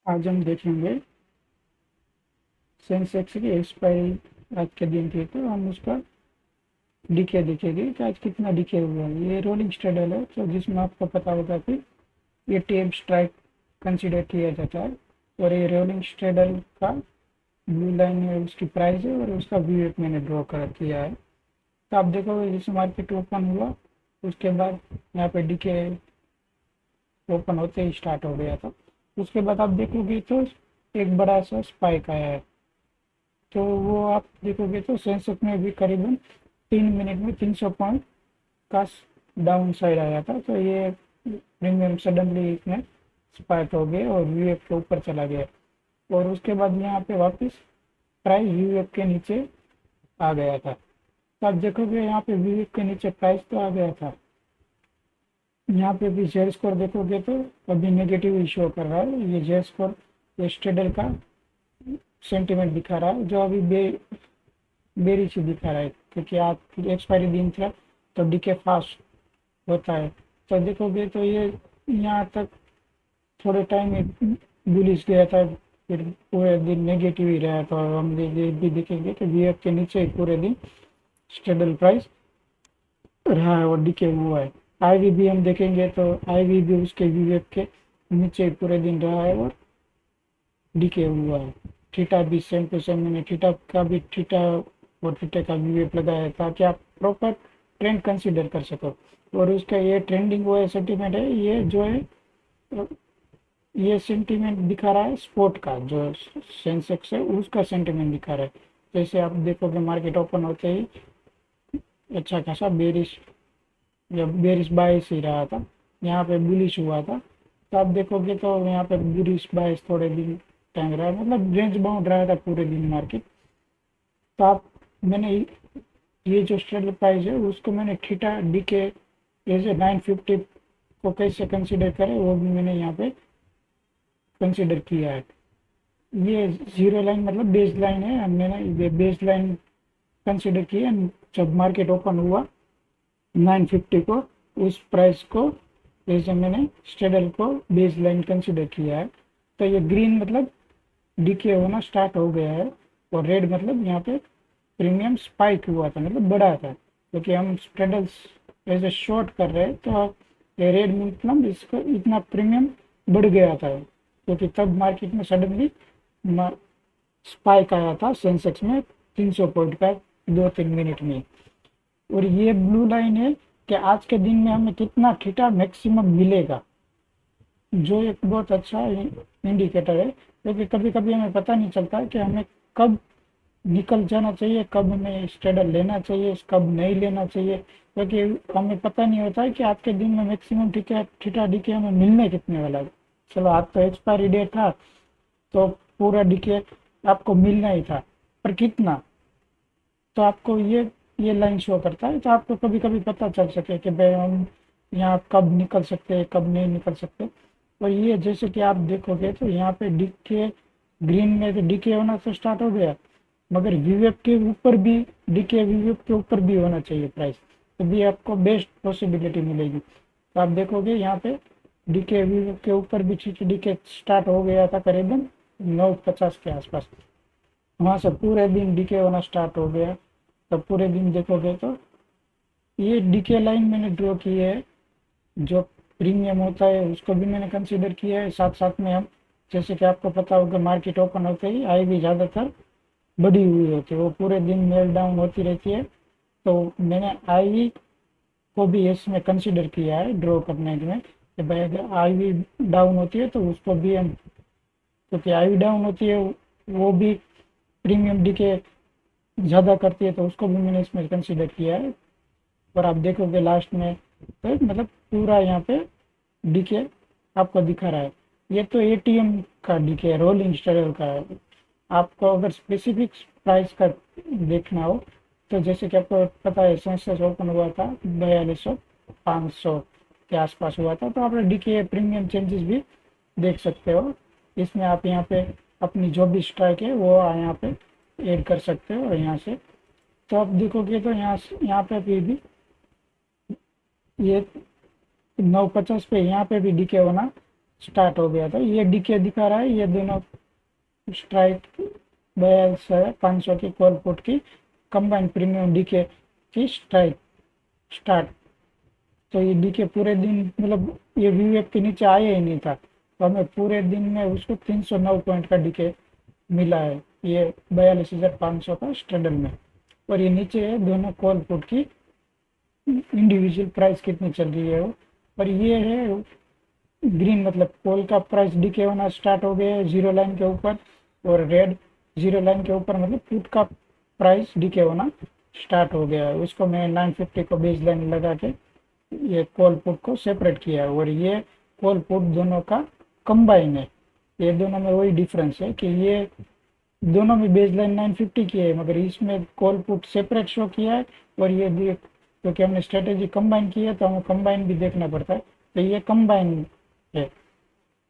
आज हम देखेंगे सेंसेक्स की एक्सपायरी आज के दिन की, तो हम उसका डीके देखेंगे कि आज कितना डीके हुआ है। ये रोलिंग स्ट्रैडल है, तो जिसमें आपको पता होगा कि ये टेप स्ट्राइक कंसीडर किया जाता है। और ये रोलिंग स्ट्रैडल का ब्लू लाइन में उसकी प्राइस है और उसका वीएफ मैंने ड्रॉ कर किया है। तो आप देखोगे जैसे मार्केट ओपन हुआ उसके बाद यहाँ पे डीके ओपन होते ही स्टार्ट हो गया था। उसके बाद आप देखोगे तो एक बड़ा सा स्पाइक आया है। तो वो आप देखोगे तो सेंसेक्स में भी करीबन 3 मिनट में 300 पॉइंट का डाउन साइड आया था। तो ये प्रीमियम सडनली इसमें स्पाइक हो गए और यूएफ के ऊपर चला गया और उसके बाद यहाँ पे वापस प्राइस यूएफ के नीचे आ गया था। तो आप देखोगे यहाँ पे यूएफ के नीचे प्राइस तो आ गया था। यहाँ पे भी जेड स्कोर देखोगे तो अभी नेगेटिव ही शो कर रहा है। ये जेड स्कोर ये स्ट्रेडल का सेंटीमेंट दिखा रहा है, जो अभी बेरिश दिखा रहा है, क्योंकि आप एक्सपायरी दिन था तो डीके फास्ट होता है। तो देखोगे तो ये यहाँ तक थोड़े टाइम में बुलिश गया था, फिर पूरे दिन नेगेटिव ही रहा था। और हम ये भी देखेंगे कि वीएफ के नीचे ही पूरे दिन स्टेबल प्राइस रहा है और डीके हुआ है। आईवी भी हम देखेंगे तो आईवी भी उसके वीएफ के नीचे ही पूरे दिन रहा है और डीके हुआ है। थीटा भी सेम टू सेम, मैंने थीटा का भी थीटा और थीटा का वीएफ लगाया है ताकि आप प्रॉपर ट्रेंड कंसीडर कर सको। और उसका ये ट्रेंडिंग वो है सेंटीमेंट है, ये जो है ये सेंटीमेंट दिखा रहा है स्पोर्ट का, जो सेंसेक्स है उसका सेंटीमेंट दिखा रहा है। जैसे आप देखोगे मार्केट ओपन होते ही अच्छा खासा बेरिश या बेरिश बाइस ही रहा था, यहाँ पे बुलिश हुआ था। तो आप देखोगे तो यहाँ पे बुलिश बाइस थोड़े दिन टांग रहा है, मतलब रेंज बाउंड रहा था पूरे दिन मार्केट। तो आप मैंने ये जो स्ट्रेडल प्राइस है उसको मैंने थीटा डी के एज ए 950 को कैसे कंसीडर करें वो भी मैंने यहाँ पे कंसीडर किया है। ये जीरो लाइन मतलब बेस लाइन है, मैंने ये बेस लाइन कंसीडर किया। जब मार्केट ओपन हुआ 950 को, उस प्राइस को जैसे मैंने स्ट्रेडल को बेस लाइन कंसीडर किया है। तो ये ग्रीन मतलब डीके होना स्टार्ट हो गया है और रेड मतलब यहाँ पे प्रीमियम स्पाइक हुआ था, मतलब बढ़ा था, क्योंकि हम स्ट्रेडल्स एज ए शॉर्ट कर रहे हैं। तो ये रेड मतलब इसको इतना प्रीमियम बढ़ गया था, क्योंकि तब मार्केट में सडनली स्पाइक आया था सेंसेक्स में 300 पॉइंट का 2-3 मिनट में। और ये ब्लू लाइन है कि आज के दिन में हमें कितना थीटा मैक्सिमम मिलेगा, जो एक बहुत अच्छा इंडिकेटर है। क्योंकि कभी कभी हमें पता नहीं चलता कि हमें कब निकल जाना चाहिए, कब हमें स्ट्रेडल लेना चाहिए, कब नहीं लेना चाहिए, क्योंकि हमें पता नहीं होता है कि आज के दिन में मैक्सिमम थीटा डीके हमें मिलने कितने वाला है। चलो आज तो एक्सपायरी डेट था तो पूरा डीके आपको मिलना ही था, पर कितना, तो आपको ये लाइन शो करता है। तो आपको कभी कभी पता चल सके कि भाई हम यहाँ कब निकल सकते हैं कब नहीं निकल सकते। और ये जैसे कि आप देखोगे तो यहाँ पे डीके ग्रीन में तो डीके होना तो स्टार्ट हो गया, मगर वीवेप के ऊपर भी डीके वीवेप के ऊपर भी होना चाहिए प्राइस, तो भी आपको बेस्ट पॉसिबिलिटी मिलेगी। तो आप देखोगे यहाँ पे डीके वीवेप के ऊपर भी डीके स्टार्ट हो गया था करीबन 9:50 के आसपास, वहाँ से पूरे दिन डीके होना स्टार्ट हो गया। तब पूरे दिन देखोगे तो ये डीके लाइन मैंने ड्रॉ की है, जो प्रीमियम होता है उसको भी मैंने कंसीडर किया है। साथ साथ में हम जैसे कि आपको पता होगा मार्केट ओपन होते ही आई भी ज़्यादातर बढ़ी हुई होती है, वो पूरे दिन मेल डाउन होती रहती है। तो मैंने आई को भी इसमें कंसीडर किया है ड्रॉ करने में कि भाई अगर आई डाउन होती है तो उसको भी हम, क्योंकि आई डाउन होती है वो भी प्रीमियम डीके ज़्यादा करती है, तो उसको भी मैंने इसमें कंसीडर किया है। और आप देखोगे लास्ट में तो मतलब पूरा यहाँ पे डीके आपको दिखा रहा है। ये तो एटीएम का डीके है, रोलिंग स्ट्रगल का है। आपको अगर स्पेसिफिक प्राइस का देखना हो तो जैसे कि आपको पता है सेंसेक्स ओपन हुआ था 4200-500 के आसपास हुआ था, तो आप डीके प्रीमियम चेंजेस भी देख सकते हो। इसमें आप यहाँ पे अपनी जो भी स्ट्राइक है वो यहाँ पे ऐड कर सकते हो। और यहाँ से तो आप देखोगे तो यहाँ पे भी ये 9:50 पे यहाँ पे भी डीके होना स्टार्ट हो गया था, ये डीके दिखा रहा है। ये दोनों स्ट्राइक 42,500 की कॉल पुट की कंबाइंड प्रीमियम डीके की स्ट्राइक स्टार्ट। तो ये डीके पूरे दिन मतलब ये वीवेप के नीचे आया ही नहीं था, तो हमें पूरे दिन में उसको 309 पॉइंट का डीके मिला है, ये 42,500 का स्ट्रगल में। और ये नीचे है दोनों कॉल पुट की इंडिविजुअल प्राइस कितनी चल रही है वो। और ये है ग्रीन मतलब कॉल का प्राइस डीके होना स्टार्ट हो गया है जीरो लाइन के ऊपर, और रेड जीरो लाइन के ऊपर मतलब पुट का प्राइस डीके होना स्टार्ट हो गया है। उसको मैं 950 को बेस लाइन लगा के ये कॉल पुट को सेपरेट किया है। और ये कॉल पुट दोनों का कंबाइन है, ये दोनों में वही डिफरेंस है कि ये दोनों में बेस लाइन 950 की है, मगर इसमें कॉल पुट सेपरेट शो किया है। और ये भी क्योंकि हमने स्ट्रेटेजी कंबाइन की है तो हमें कंबाइन भी देखना पड़ता है, तो ये कंबाइन है।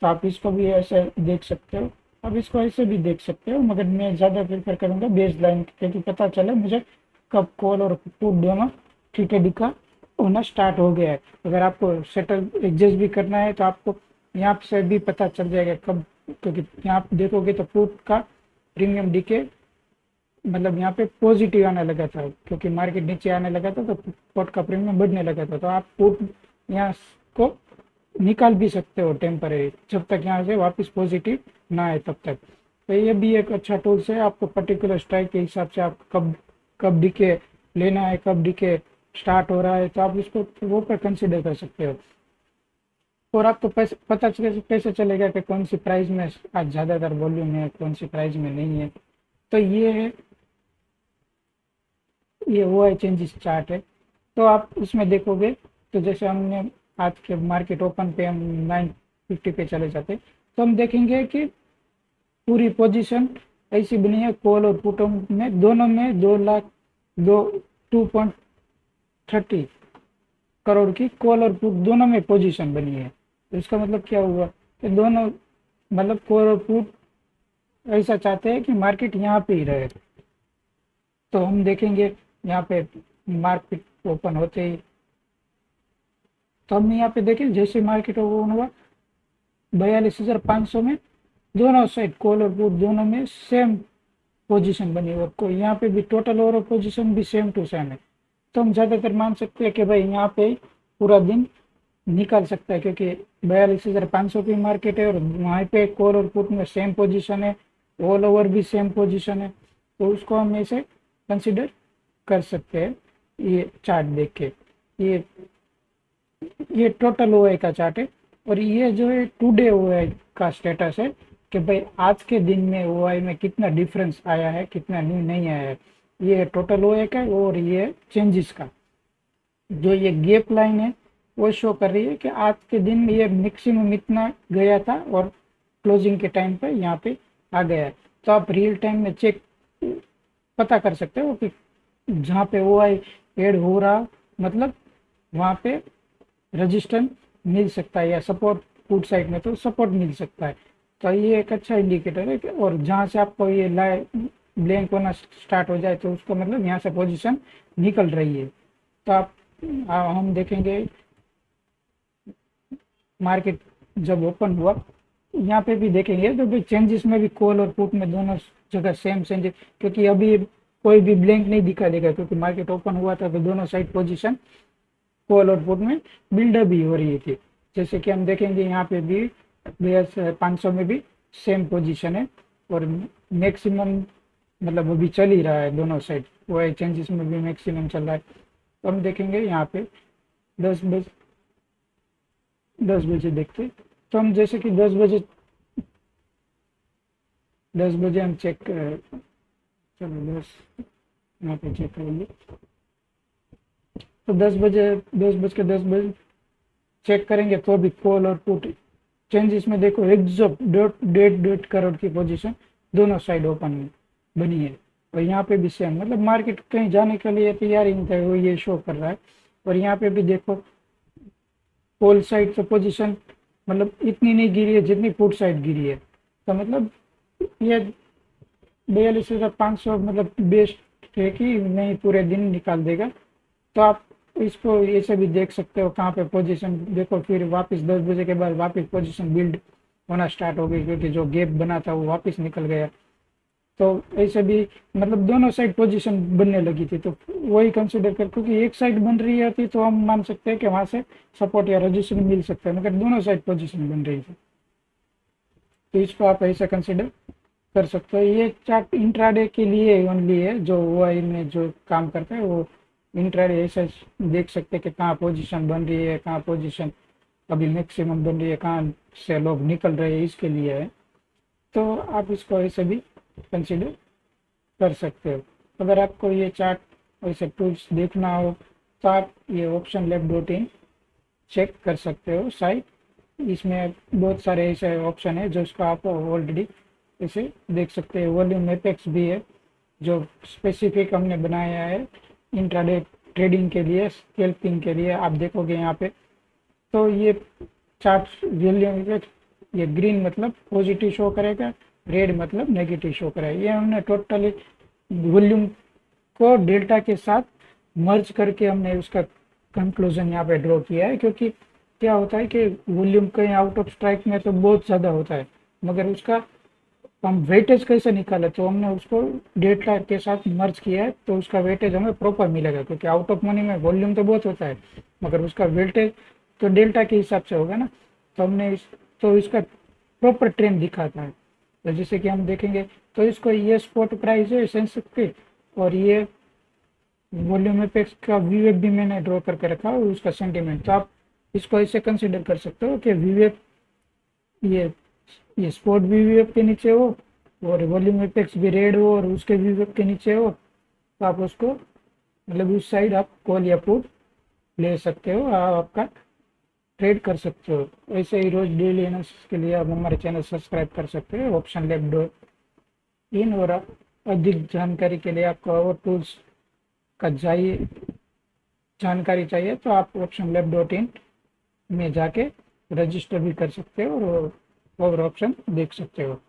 तो आप इसको भी ऐसे देख सकते हो, अब इसको ऐसे भी देख सकते हो, मगर मैं ज़्यादा प्रेफर करूँगा बेस लाइन, क्योंकि पता चले मुझे कब कॉल और पुट दोनों टीकेडी का होना स्टार्ट हो गया है। अगर आपको सेटल एडजस्ट भी करना है तो आपको यहाँ से भी पता चल जाएगा कब, क्योंकि यहाँ पे देखोगे तो पुट का प्रीमियम डीके मतलब यहाँ पे पॉजिटिव आने लगा था, क्योंकि मार्केट नीचे आने लगा था तो पुट का प्रीमियम बढ़ने लगा था। तो आप पुट यहाँ को निकाल भी सकते हो टेम्परेरी, जब तक यहाँ से वापस पॉजिटिव ना आए तब तक। तो ये भी एक अच्छा टूल्स है, आपको पर्टिकुलर स्ट्राइक के हिसाब से आप कब कब डीके लेना है, कब डीके स्टार्ट हो रहा है, तो आप इसको वो पर कंसिडर कर सकते हो। और आपको पता कैसे चलेगा कि कौन सी प्राइस में आज ज़्यादातर वॉल्यूम है, कौन सी प्राइस में नहीं है। तो ये है, ये वो है चेंजेस चार्ट है। तो आप उसमें देखोगे तो जैसे हमने आज के मार्केट ओपन पे हम 950 पे चले जाते, तो हम देखेंगे कि पूरी पोजीशन ऐसी बनी है कॉल और पुट में, दोनों में 2.30 करोड़ की कॉल और पुट दोनों में पोजीशन बनी है। तो इसका मतलब क्या हुआ कि दोनों मतलब कॉल और पुट ऐसा चाहते हैं कि मार्केट यहाँ पे ही रहे। तो हम देखेंगे यहाँ पे मार्केट ओपन होते ही, तो हम यहाँ पे देखें जैसे मार्केट ओपन हुआ 42,500 में दोनों साइड कॉल और पुट दोनों में सेम पोजीशन बनी, और कोई यहाँ पे भी टोटल ओवर पोजीशन भी सेम टू सेम है। तो हम ज़्यादातर मान सकते हैं कि भाई यहाँ पे पूरा दिन निकाल सकता है, क्योंकि 42,500 की मार्केट है और वहाँ पे कॉल और पुट में सेम पोजीशन है, ऑल ओवर भी सेम पोजीशन है। तो उसको हम ऐसे कंसिडर कर सकते हैं ये चार्ट देख के। ये टोटल ओआई का चार्ट है, और ये जो है टुडे ओआई का स्टेटस है कि भाई आज के दिन में ओआई में कितना डिफरेंस आया है, कितना नहीं आया है। ये टोटल ओआई का, और ये चेंजेस का जो ये गैप लाइन है वो शो कर रही है कि आज के दिन में ये मैक्सिमम इतना गया था और क्लोजिंग के टाइम पे यहाँ पे आ गया है। तो आप रियल टाइम में चेक पता कर सकते हो कि जहाँ पे ओआई ऐड हो रहा मतलब वहाँ पे रजिस्टेंस मिल सकता है, या सपोर्ट पुट साइड में तो सपोर्ट मिल सकता है। तो ये एक अच्छा इंडिकेटर है और जहाँ से आपको ये ब्लैंक होना स्टार्ट हो जाए तो उसको मतलब यहाँ से पोजीशन निकल रही है। तो हम देखेंगे मार्केट जब ओपन हुआ यहाँ पे भी देखेंगे तो भाई चेंजेस में भी कॉल और पुट में दोनों जगह सेम चेंजेस, क्योंकि अभी कोई भी ब्लैंक नहीं दिखा देगा, क्योंकि मार्केट ओपन हुआ था तो दोनों साइड पोजीशन कॉल और पुट में बिल्डअप भी हो रही थी। जैसे कि हम देखेंगे यहाँ पे भी 500 में भी सेम पोजीशन है, और मैक्सिमम मतलब अभी चल ही रहा है दोनों साइड, वो चेंजेस में भी मैक्सिमम चल रहा है। तो हम देखेंगे यहाँ पे 10 बजे देखते, तो हम जैसे कि 10 बजे हम चेक चलो 10 यहाँ पे चेक करेंगे। तो 10 बज के 10 चेक करेंगे तो भी कॉल और पुट चेंजेस में देखो एग्जैक्ट 1.5 करोड़ की पोजीशन दोनों साइड ओपन बनी है। और यहाँ पे भी सेम मतलब मार्केट कहीं जाने के लिए तैयार ही नहीं था, वो ये शो कर रहा है। और यहाँ पे भी देखो कॉल साइड से पोजीशन मतलब इतनी नहीं गिरी है जितनी पुट साइड गिरी है। तो मतलब ये 42,500 मतलब बेस्ट है कि नहीं पूरे दिन निकाल देगा। तो आप इसको ऐसे भी देख सकते हो कहाँ पे पोजीशन देखो, फिर वापस 10 बजे के बाद वापस पोजीशन बिल्ड होना स्टार्ट हो गई, क्योंकि जो गैप बना था वो वापस निकल गया। तो ऐसे भी मतलब दोनों साइड पोजीशन बनने लगी थी, तो वही कंसिडर कर, क्योंकि एक साइड बन रही होती तो हम मान सकते हैं कि वहां से सपोर्ट या रजिस्टेंस मिल सकता है, मगर दोनों साइड पोजीशन बन रही थी, तो इसको आप ऐसा कंसिडर कर सकते हो। ये चार्ट इंट्राडे के लिए ओनली है, जो ओआई में जो काम करता है वो इंट्राडे ऐसा देख सकते हैं कि कहाँ पोजीशन बन रही है, कहाँ पोजीशन अभी मैक्सिमम बन रही है, कहाँ से लोग निकल रहे हैं, इसके लिए है। तो आप इसको ऐसे भी कंसिडर कर सकते हो। अगर आपको ये चार्ट वैसे टूल्स देखना हो तो आप ये option lab dot in check कर सकते हो साइट। इसमें बहुत सारे ऐसे ऑप्शन है जो उसको आप ऑलरेडी इसे देख सकते हैं। वॉल्यूम एपेक्स भी है जो स्पेसिफिक हमने बनाया है इंट्राडे ट्रेडिंग के लिए, स्कैल्पिंग के लिए। आप देखोगे यहाँ पे तो ये चार्ट वॉल्यूम एपेक्स, ये ग्रीन मतलब पॉजिटिव शो करेगा, रेड मतलब नेगेटिव शो करेगा। ये हमने टोटली वॉल्यूम को डेल्टा के साथ मर्ज करके हमने उसका कंक्लूजन यहाँ पे ड्रॉ किया है, क्योंकि क्या होता है कि वॉल्यूम कहीं आउट ऑफ स्ट्राइक में तो बहुत ज़्यादा होता है, मगर उसका हम वेटेज कैसे निकाले, तो हमने उसको डेल्टा के साथ मर्ज किया है, तो उसका वेटेज हमें प्रॉपर मिलेगा। क्योंकि आउट ऑफ मनी में वॉल्यूम तो बहुत होता है, मगर उसका वेटेज तो डेल्टा के हिसाब से होगा ना। तो हमने तो इसका प्रॉपर ट्रेंड दिखाता है। तो जैसे कि हम देखेंगे तो इसको ये स्पॉट प्राइस है सेंसेक्स की, और ये वॉल्यूम एपेक्स का वीवेप भी मैंने ड्रॉ करके रखा है, उसका सेंटीमेंट। तो आप इसको ऐसे कंसिडर कर सकते हो कि वीवेप ये स्पॉट भी वीवेप के नीचे हो और वॉल्यूम एपेक्स भी रेड हो और उसके वीवेप के नीचे हो, तो आप उसको मतलब उस साइड आप कॉल या पुट ले सकते हो, आप आपका ट्रेड कर सकते हो। ऐसे ही रोज डेली एनालिसिस के लिए आप हमारे चैनल सब्सक्राइब कर सकते हो ऑप्शन लैब डॉट इन। और अधिक जानकारी के लिए आपको और टूल्स का चाहिए जानकारी चाहिए तो आप ऑप्शन लैब डॉट इन में जाके रजिस्टर भी कर सकते हो और ऑप्शन देख सकते हो।